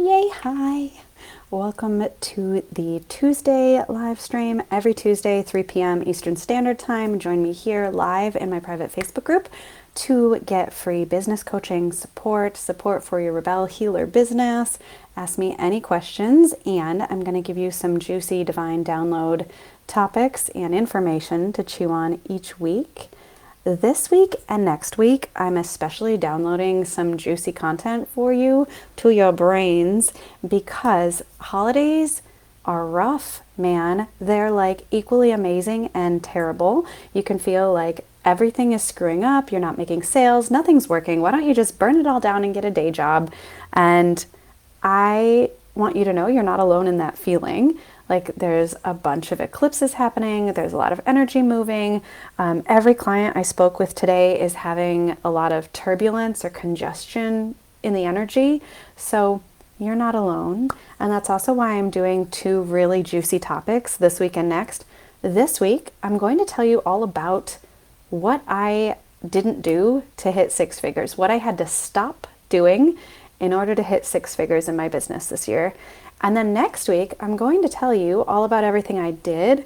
Yay, hi. Welcome to the Tuesday live stream. Every Tuesday, 3 p.m. Eastern Standard Time. Join me here live in my private Facebook group to get free business coaching support for your Rebel Healer business. Ask me any questions, and I'm going to give you some juicy divine download topics and information to chew on each week. This week and next week, I'm especially downloading some juicy content for you to your brains because holidays are rough, man. They're like equally amazing and terrible. You can feel like everything is screwing up. You're not making sales. Nothing's working. Why don't you just burn it all down and get a day job? And I want you to know you're not alone in that feeling. Like there's a bunch of eclipses happening. There's a lot of energy moving. Every client I spoke with today is having a lot of turbulence or congestion in the energy. So you're not alone. And that's also why I'm doing two really juicy topics this week and next. This week, I'm going to tell you all about what I didn't do to hit six figures, what I had to stop doing in order to hit six figures in my business this year. And then next week, I'm going to tell you all about everything I did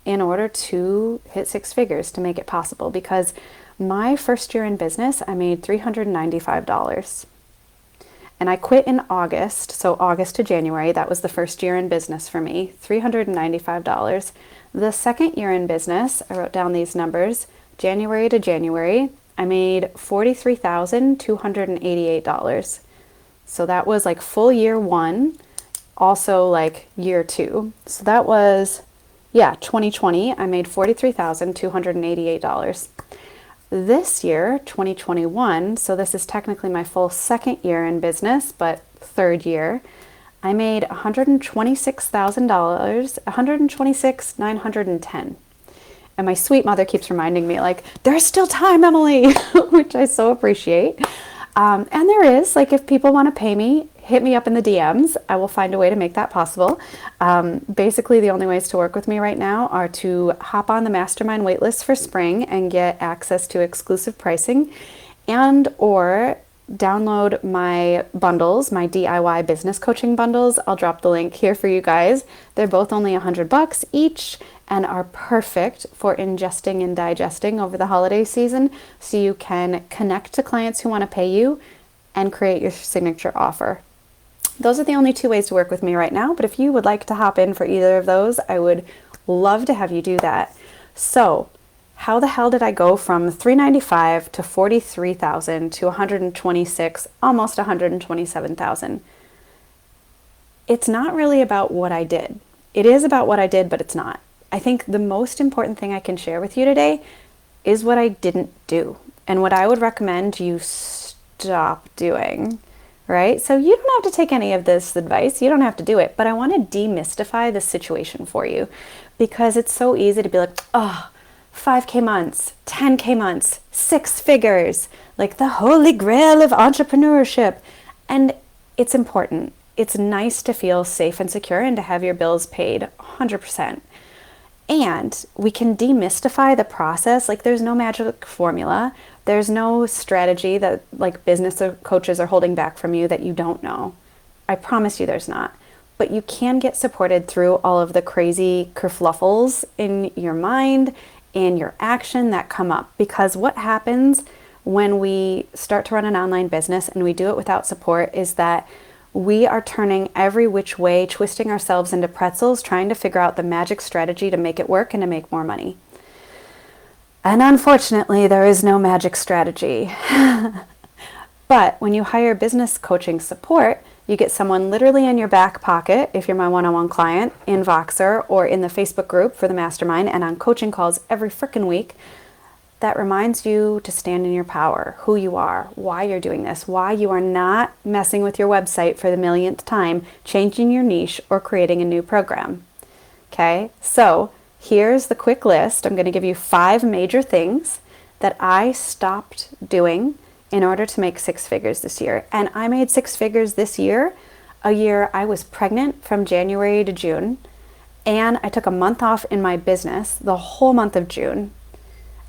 in order to hit six figures, to make it possible. Because my first year in business, I made $395. And I quit in August, so August to January, that was the first year in business for me, $395. The second year in business, I wrote down these numbers, January to January, I made $43,288. So that was like full year one. Also like year two. So that was, 2020, I made $43,288. This year, 2021, so this is technically my full second year in business, but third year, I made $126,000, $126,910. And my sweet mother keeps reminding me like, there's still time, Emily, which I so appreciate. And there is, like, if people want to pay me, hit me up in the DMs. I will find a way to make that possible. Basically, the only ways to work with me right now are to hop on the mastermind waitlist for spring and get access to exclusive pricing, and or download my bundles, my DIY business coaching bundles. I'll drop the link here for you guys. They're both only $100 each and are perfect for ingesting and digesting over the holiday season, so you can connect to clients who want to pay you and create your signature offer. Those are the only two ways to work with me right now, but if you would like to hop in for either of those, I would love to have you do that. So, how the hell did I go from $395 to $43,000 to $126, almost $127,000? It's not really about what I did. It is about what I did, but it's not. I think the most important thing I can share with you today is what I didn't do and what I would recommend you stop doing, right? So you don't have to take any of this advice. You don't have to do it, but I want to demystify the situation for you because it's so easy to be like, 5K months, 10K months, six figures, like the holy grail of entrepreneurship. And it's important. It's nice to feel safe and secure and to have your bills paid 100%. And we can demystify the process. Like there's no magic formula. There's no strategy that like business coaches are holding back from you that you don't know. I promise you there's not. But you can get supported through all of the crazy kerfluffles in your mind, in your action that come up. Because what happens when we start to run an online business and we do it without support is that we are turning every which way, twisting ourselves into pretzels, trying to figure out the magic strategy to make it work and to make more money. And unfortunately, there is no magic strategy. But when you hire business coaching support, you get someone literally in your back pocket, if you're my one-on-one client, in Voxer or in the Facebook group for the mastermind and on coaching calls every frickin' week, that reminds you to stand in your power, who you are, why you're doing this, why you are not messing with your website for the millionth time, changing your niche, or creating a new program. Okay, so here's the quick list. I'm going to give you 5 major things that I stopped doing in order to make six figures this year. And I made six figures this year, a year I was pregnant from January to June, and I took a month off in my business, the whole month of June.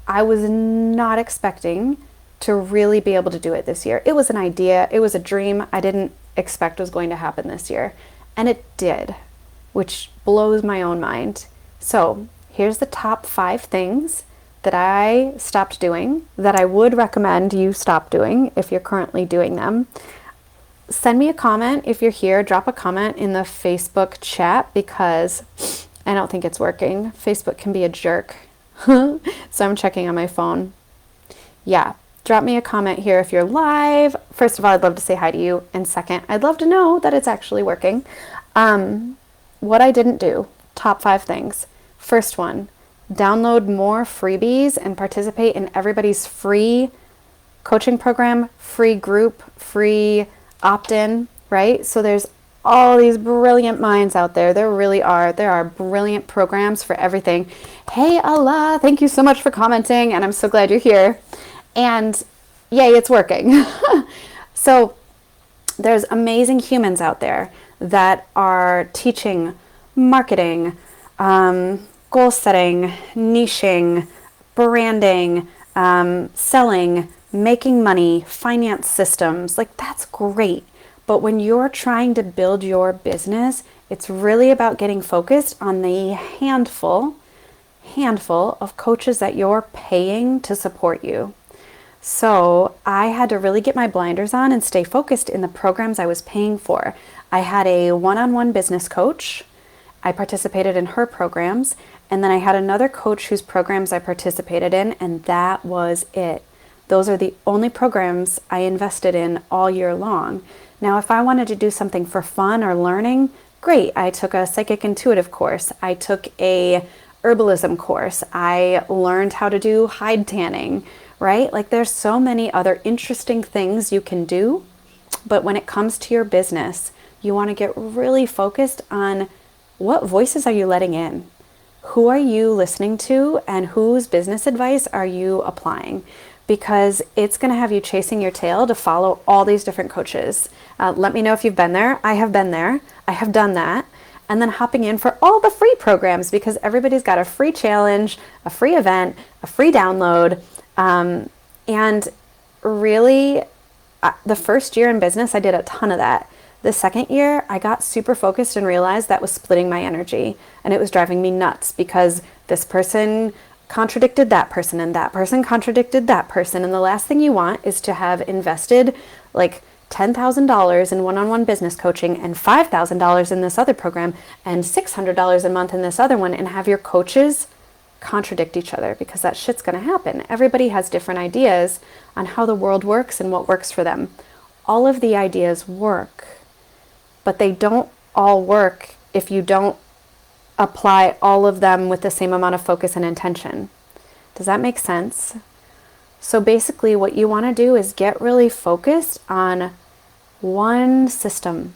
I was not expecting to really be able to do it this year. It was an idea. It was a dream. I didn't expect was going to happen this year. And it did, which blows my own mind. So here's the top 5 things that I stopped doing that I would recommend you stop doing if you're currently doing them. Send me a comment if you're here. Drop a comment in the Facebook chat because I don't think it's working. Facebook can be a jerk. So I'm checking on my phone. Yeah, drop me a comment here if you're live. First of all, I'd love to say hi to you. And second, I'd love to know that it's actually working. What I didn't do, top 5 things. First one, download more freebies and participate in everybody's free coaching program, free group, free opt-in, right? So there's all these brilliant minds out there. There really are. There are brilliant programs for everything. Hey, Allah, thank you so much for commenting, and I'm so glad you're here. And yay, it's working. So there's amazing humans out there that are teaching marketing, goal setting, niching, branding, selling, making money, finance systems. Like, that's great. But when you're trying to build your business, it's really about getting focused on the handful of coaches that you're paying to support you. So I had to really get my blinders on and stay focused in the programs I was paying for. I had a one-on-one business coach. I participated in her programs. And then I had another coach whose programs I participated in, and that was it. Those are the only programs I invested in all year long. Now, if I wanted to do something for fun or learning, great. I took a psychic intuitive course. I took a herbalism course. I learned how to do hide tanning, right? Like, there's so many other interesting things you can do. But when it comes to your business, you want to get really focused on what voices are you letting in? Who are you listening to, and whose business advice are you applying? Because it's going to have you chasing your tail to follow all these different coaches. Let me know if you've been there. I have been there. I have done that. And then hopping in for all the free programs because everybody's got a free challenge, a free event, a free download. And really, the first year in business, I did a ton of that. The second year, I got super focused and realized that was splitting my energy, and it was driving me nuts because this person contradicted that person and that person contradicted that person. And the last thing you want is to have invested like $10,000 in one-on-one business coaching and $5,000 in this other program and $600 a month in this other one and have your coaches contradict each other, because that shit's going to happen. Everybody has different ideas on how the world works and what works for them. All of the ideas work, but they don't all work if you don't apply all of them with the same amount of focus and intention. Does that make sense? So basically what you want to do is get really focused on one system,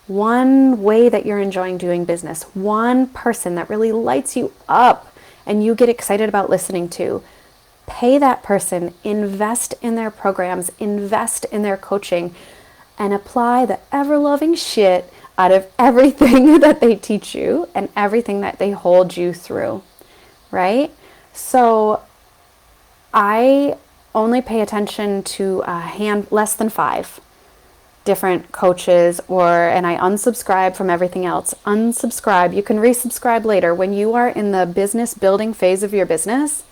one way that you're enjoying doing business, one person that really lights you up and you get excited about listening to. Pay that person, invest in their programs, invest in their coaching, and apply the ever-loving shit out of everything that they teach you and everything that they hold you through, right? So I only pay attention to less than 5 different coaches, and I unsubscribe from everything else. Unsubscribe. You can resubscribe later. When you are in the business building phase of your business,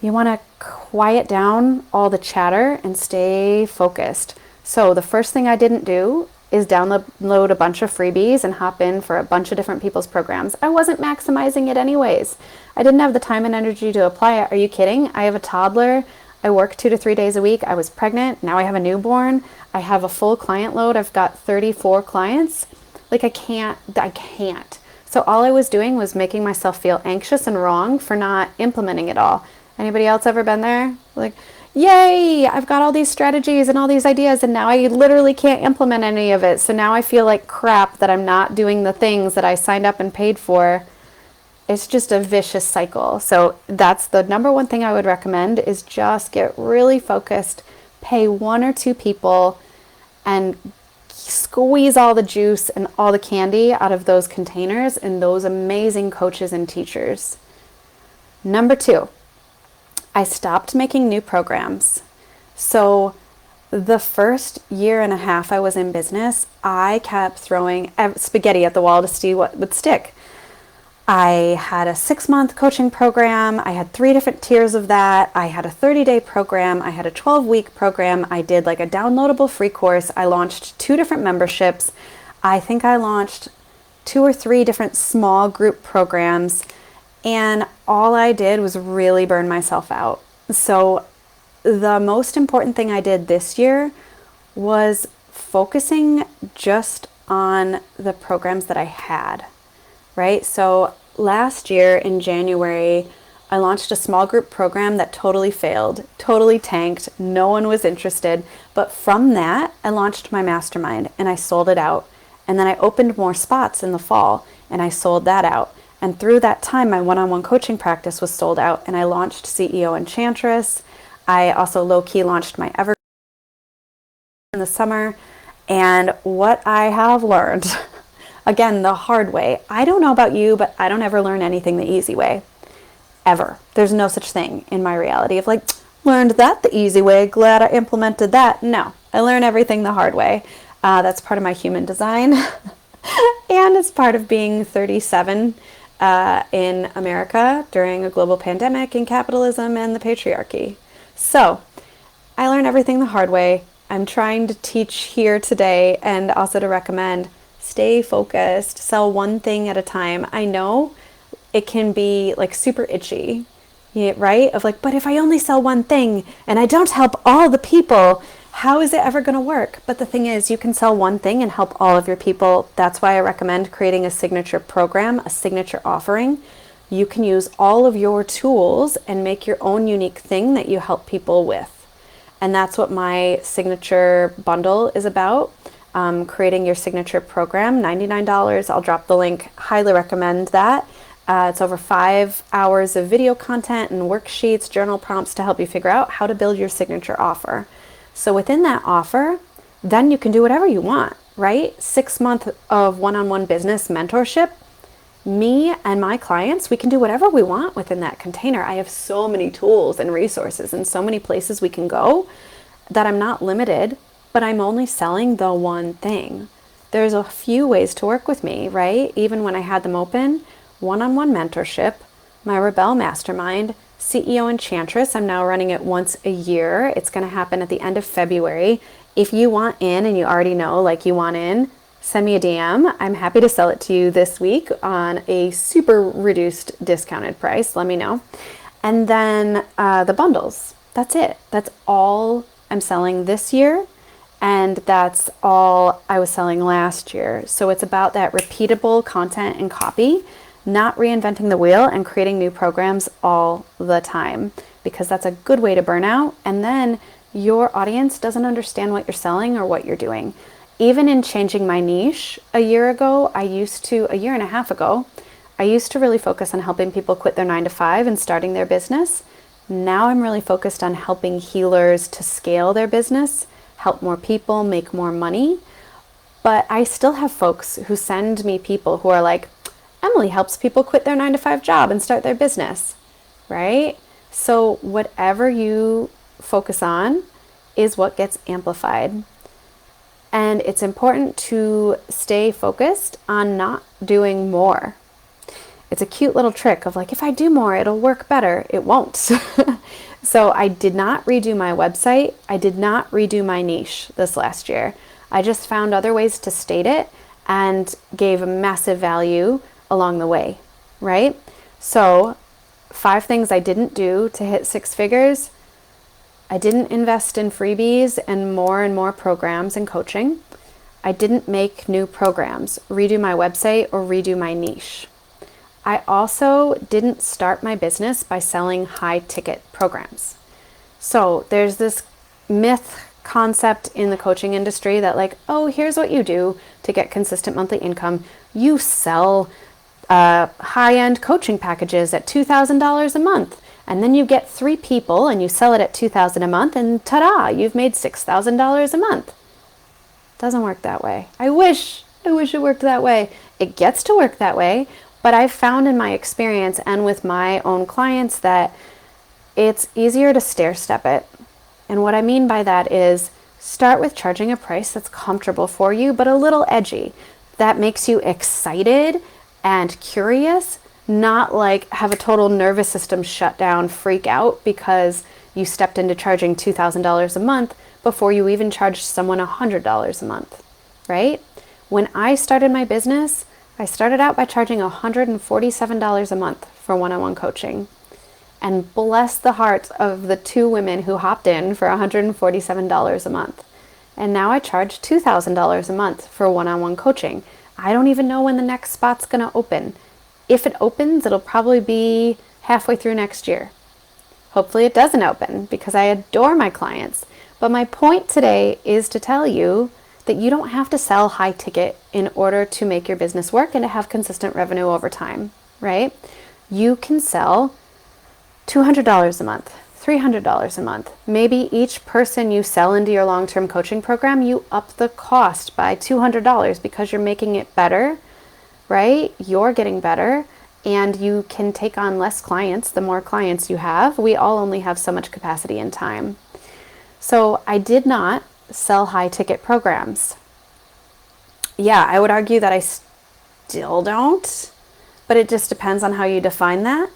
you want to quiet down all the chatter and stay focused. So the first thing I didn't do is download a bunch of freebies and hop in for a bunch of different people's programs. I wasn't maximizing it anyways. I didn't have the time and energy to apply it. Are you kidding? I have a toddler. I work 2 to 3 days a week. I was pregnant. Now I have a newborn. I have a full client load. I've got 34 clients. Like, I can't. So all I was doing was making myself feel anxious and wrong for not implementing it all. Anybody else ever been there? Like, yay, I've got all these strategies and all these ideas, and now I literally can't implement any of it. So now I feel like crap that I'm not doing the things that I signed up and paid for. It's just a vicious cycle. So that's the number one thing I would recommend, is just get really focused, pay 1 or 2 people, and squeeze all the juice and all the candy out of those containers and those amazing coaches and teachers. Number 2, I stopped making new programs. So The first year and a half I was in business, I kept throwing spaghetti at the wall to see what would stick. I had a 6-month coaching program. I had 3 different tiers of that. I had a 30-day program. I had a 12-week program. I did like a downloadable free course. I launched 2 different memberships. I think I launched 2 or 3 different small group programs. And all I did was really burn myself out. So the most important thing I did this year was focusing just on the programs that I had. Right? So last year in January, I launched a small group program that totally failed, totally tanked. No one was interested. But from that, I launched my mastermind and I sold it out. And then I opened more spots in the fall and I sold that out. And through that time, my one-on-one coaching practice was sold out and I launched CEO Enchantress. I also low-key launched my Ever in the summer. And what I have learned again, the hard way. I don't know about you, but I don't ever learn anything the easy way. Ever. There's no such thing in my reality of like, learned that the easy way, glad I implemented that. No, I learn everything the hard way. That's part of my human design. And it's part of being 37 in America during a global pandemic and capitalism and the patriarchy. So I learn everything the hard way. I'm trying to teach here today and also to recommend stay focused, sell one thing at a time. I know it can be like super itchy, right? Of like, but if I only sell one thing and I don't help all the people, how is it ever going to work? But the thing is, you can sell one thing and help all of your people. That's why I recommend creating a signature program, a signature offering. You can use all of your tools and make your own unique thing that you help people with. And that's what my signature bundle is about. Creating your signature program, $99. I'll drop the link. Highly recommend that. It's over 5 hours of video content and worksheets, journal prompts to help you figure out how to build your signature offer. So within that offer, then you can do whatever you want, right? 6 months of one-on-one business mentorship. Me and my clients, we can do whatever we want within that container. I have so many tools and resources and so many places we can go that I'm not limited, but I'm only selling the one thing. There's a few ways to work with me, right? Even when I had them open, one-on-one mentorship, my Rebel Mastermind, CEO Enchantress. I'm now running it once a year. It's going to happen at the end of February. If you want in and you already know, like you want in, send me a DM. I'm happy to sell it to you this week on a super reduced discounted price. Let me know. And then the bundles. That's it. That's all I'm selling this year. And that's all I was selling last year. So it's about that repeatable content and copy, not reinventing the wheel and creating new programs all the time, because that's a good way to burn out. And then your audience doesn't understand what you're selling or what you're doing. Even in changing my niche a year and a half ago, I used to really focus on helping people quit their 9-to-5 and starting their business. Now I'm really focused on helping healers to scale their business, help more people, make more money. But I still have folks who send me people who are like, Emily helps people quit their 9-to-5 job and start their business, right? So whatever you focus on is what gets amplified. And it's important to stay focused on not doing more. It's a cute little trick of like, if I do more, it'll work better. It won't. So I did not redo my website. I did not redo my niche this last year. I just found other ways to state it and gave massive value along the way, right? So 5 things I didn't do to hit 6 figures. I didn't invest in freebies and more programs and coaching. I didn't make new programs, redo my website, or redo my niche. I also didn't start my business by selling high ticket programs. So there's this myth concept in the coaching industry that like, oh, here's what you do to get consistent monthly income. You sell high-end coaching packages at $2,000 a month. And then you get 3 people and you sell it at $2,000 a month and ta-da, you've made $6,000 a month. Doesn't work that way. I wish it worked that way. It gets to work that way, but I've found in my experience and with my own clients that it's easier to stair step it. And what I mean by that is Start with charging a price that's comfortable for you, but a little edgy, that makes you excited and curious, not like have a total nervous system shut down, freak out because you stepped into charging $2,000 a month before you even charged someone $100 a month, right? When I started my business, I started out by charging $147 a month for one-on-one coaching. And bless the hearts of the 2 women who hopped in for $147 a month. And now I charge $2,000 a month for one-on-one coaching. I don't even know when the next spot's going to open. If it opens, it'll probably be halfway through next year. Hopefully it doesn't open because I adore my clients. But my point today is to tell you that you don't have to sell high ticket in order to make your business work and to have consistent revenue over time, right? You can sell $200 a month, $300 a month. Maybe each person you sell into your long-term coaching program, you up the cost by $200 because you're making it better, right? You're getting better and you can take on less clients the more clients you have. We all only have so much capacity and time. So I did not sell high ticket programs. Yeah, I would argue that I still don't, but it just depends on how you define that.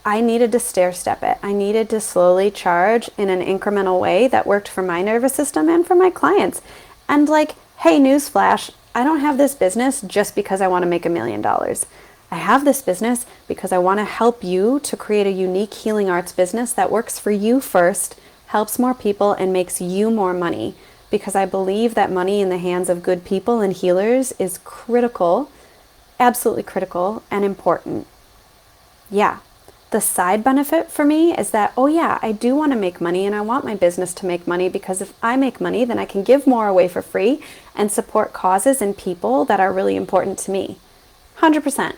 I needed to stair step it. I needed to slowly charge in an incremental way that worked for my nervous system and for my clients. And like, hey, newsflash, I don't have this business just because I want to make $1 million. I have this business because I want to help you to create a unique healing arts business that works for you first, helps more people, and makes you more money. Because I believe that money in the hands of good people and healers is critical, absolutely critical and important. Yeah. The side benefit for me is that, oh yeah, I do want to make money and I want my business to make money because if I make money, then I can give more away for free and support causes and people that are really important to me. 100%.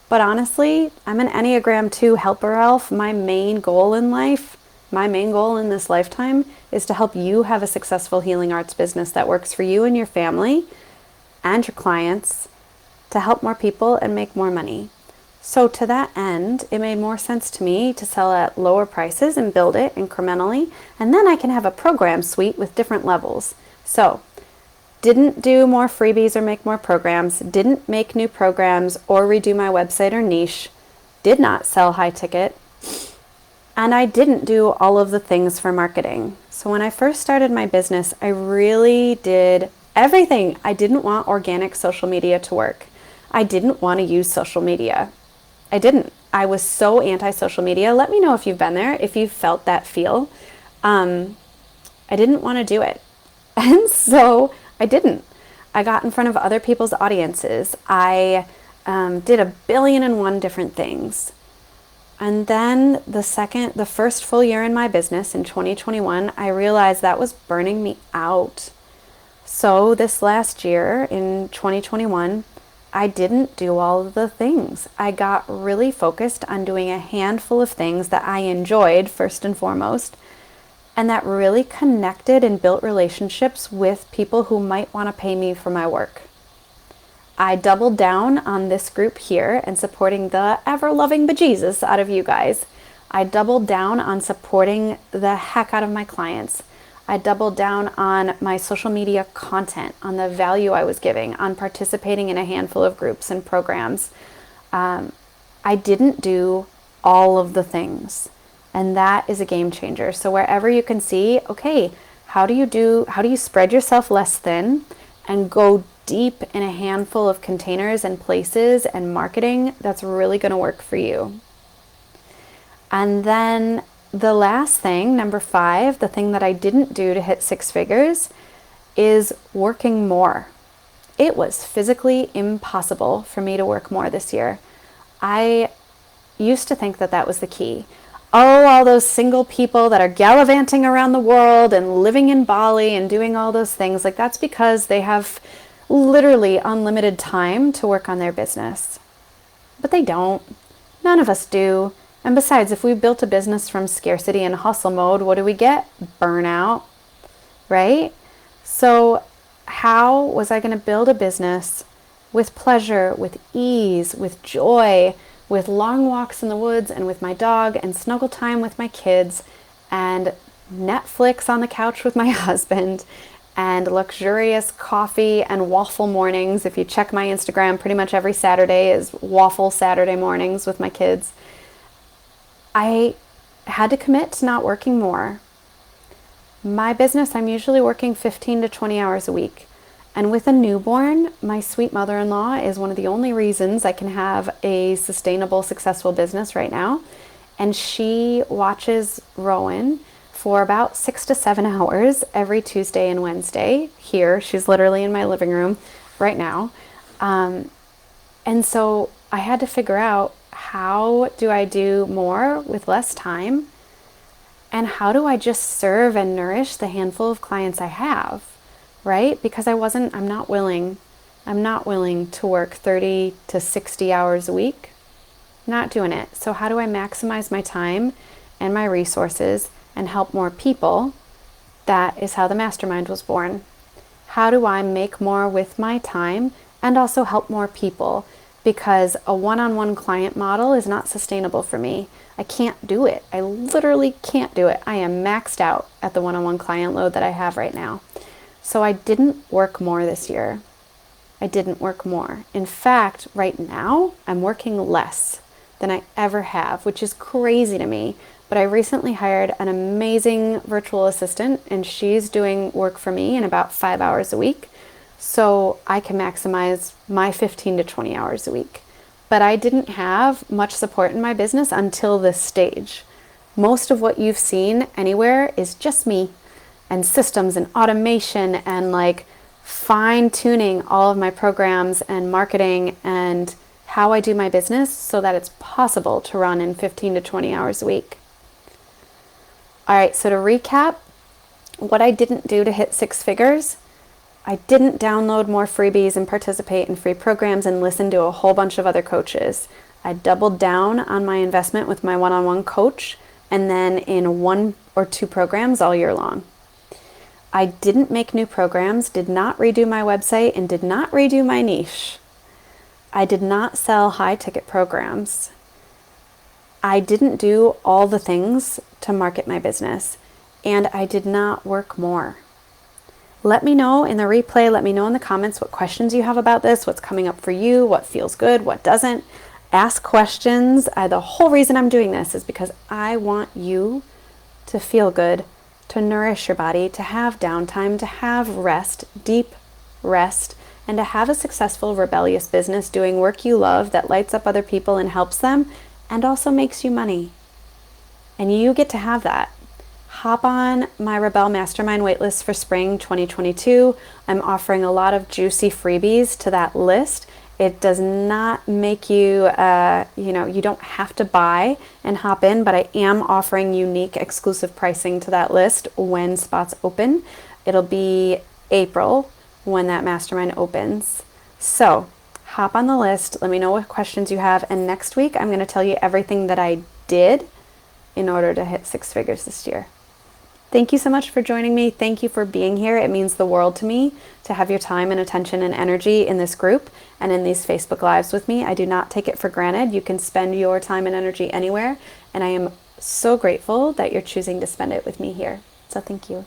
But honestly, I'm an Enneagram 2 helper elf. My main goal in life, my main goal in this lifetime is to help you have a successful healing arts business that works for you and your family and your clients to help more people and make more money. So to that end, it made more sense to me to sell at lower prices and build it incrementally, and then I can have a program suite with different levels. So, didn't do more freebies or make more programs, didn't make new programs or redo my website or niche, did not sell high ticket, and I didn't do all of the things for marketing. So when I first started my business, I really did everything. I didn't want organic social media to work. I didn't want to use social media. I didn't. I was so anti-social media. Let me know if you've been there, if you've felt that feel. I didn't want to do it. And so I didn't. I got in front of other people's audiences. I did 1,000,000,001 different things. And then the first full year in my business in 2021, I realized that was burning me out. So this last year in 2021, I didn't do all of the things. I got really focused on doing a handful of things that I enjoyed first and foremost, and that really connected and built relationships with people who might want to pay me for my work. I doubled down on this group here and supporting the ever-loving bejesus out of you guys. I doubled down on supporting the heck out of my clients. I doubled down on my social media content, on the value I was giving, on participating in a handful of groups and programs. I didn't do all of the things, and that is a game changer. So wherever you can see, okay, how do you spread yourself less thin and go deep in a handful of containers and places and marketing that's really going to work for you. And then the last thing, number 5, the thing that I didn't do to hit 6 figures is working more. It was physically impossible for me to work more this year. I used to think that that was the key. Oh, all those single people that are gallivanting around the world and living in Bali and doing all those things, like that's because they have literally unlimited time to work on their business. But they don't. None of us do. And besides, if we built a business from scarcity and hustle mode, what do we get? Burnout, right? So how was I going to build a business with pleasure, with ease, with joy, with long walks in the woods and with my dog and snuggle time with my kids and Netflix on the couch with my husband and luxurious coffee and waffle mornings. If you check my Instagram, pretty much every Saturday is waffle Saturday mornings with my kids. I had to commit to not working more. My business, I'm usually working 15 to 20 hours a week. And with a newborn, my sweet mother-in-law is one of the only reasons I can have a sustainable, successful business right now. And she watches Rowan for about 6 to 7 hours every Tuesday and Wednesday here. She's literally in my living room right now. And so I had to figure out, how do I do more with less time? And how do I just serve and nourish the handful of clients I have, right? Because I'm not willing to work 30 to 60 hours a week. Not doing it. So how do I maximize my time and my resources and help more people? That is how the mastermind was born. How do I make more with my time and also help more people? Because a one-on-one client model is not sustainable for me. I can't do it. I literally can't do it. I am maxed out at the one-on-one client load that I have right now. So I didn't work more this year. I didn't work more. In fact, right now, I'm working less than I ever have, which is crazy to me. But I recently hired an amazing virtual assistant, and she's doing work for me in about 5 hours a week. So I can maximize my 15 to 20 hours a week. But I didn't have much support in my business until this stage. Most of what you've seen anywhere is just me and systems and automation and like fine tuning all of my programs and marketing and how I do my business so that it's possible to run in 15 to 20 hours a week. All right, so to recap, what I didn't do to hit 6 figures, I didn't download more freebies and participate in free programs and listen to a whole bunch of other coaches. I doubled down on my investment with my one-on-one coach and then in 1 or 2 programs all year long. I didn't make new programs, did not redo my website, and did not redo my niche. I did not sell high-ticket programs. I didn't do all the things to market my business, and I did not work more. Let me know in the replay, let me know in the comments what questions you have about this, what's coming up for you, what feels good, what doesn't. Ask questions. The whole reason I'm doing this is because I want you to feel good, to nourish your body, to have downtime, to have rest, deep rest, and to have a successful, rebellious business doing work you love that lights up other people and helps them and also makes you money. And you get to have that. Hop on my Rebel Mastermind waitlist for spring 2022. I'm offering a lot of juicy freebies to that list. It does not make you, you don't have to buy and hop in, but I am offering unique exclusive pricing to that list when spots open. It'll be April when that mastermind opens. So hop on the list. Let me know what questions you have. And next week, I'm going to tell you everything that I did in order to hit 6 figures this year. Thank you so much for joining me. Thank you for being here. It means the world to me to have your time and attention and energy in this group and in these Facebook Lives with me. I do not take it for granted. You can spend your time and energy anywhere, and I am so grateful that you're choosing to spend it with me here. So thank you.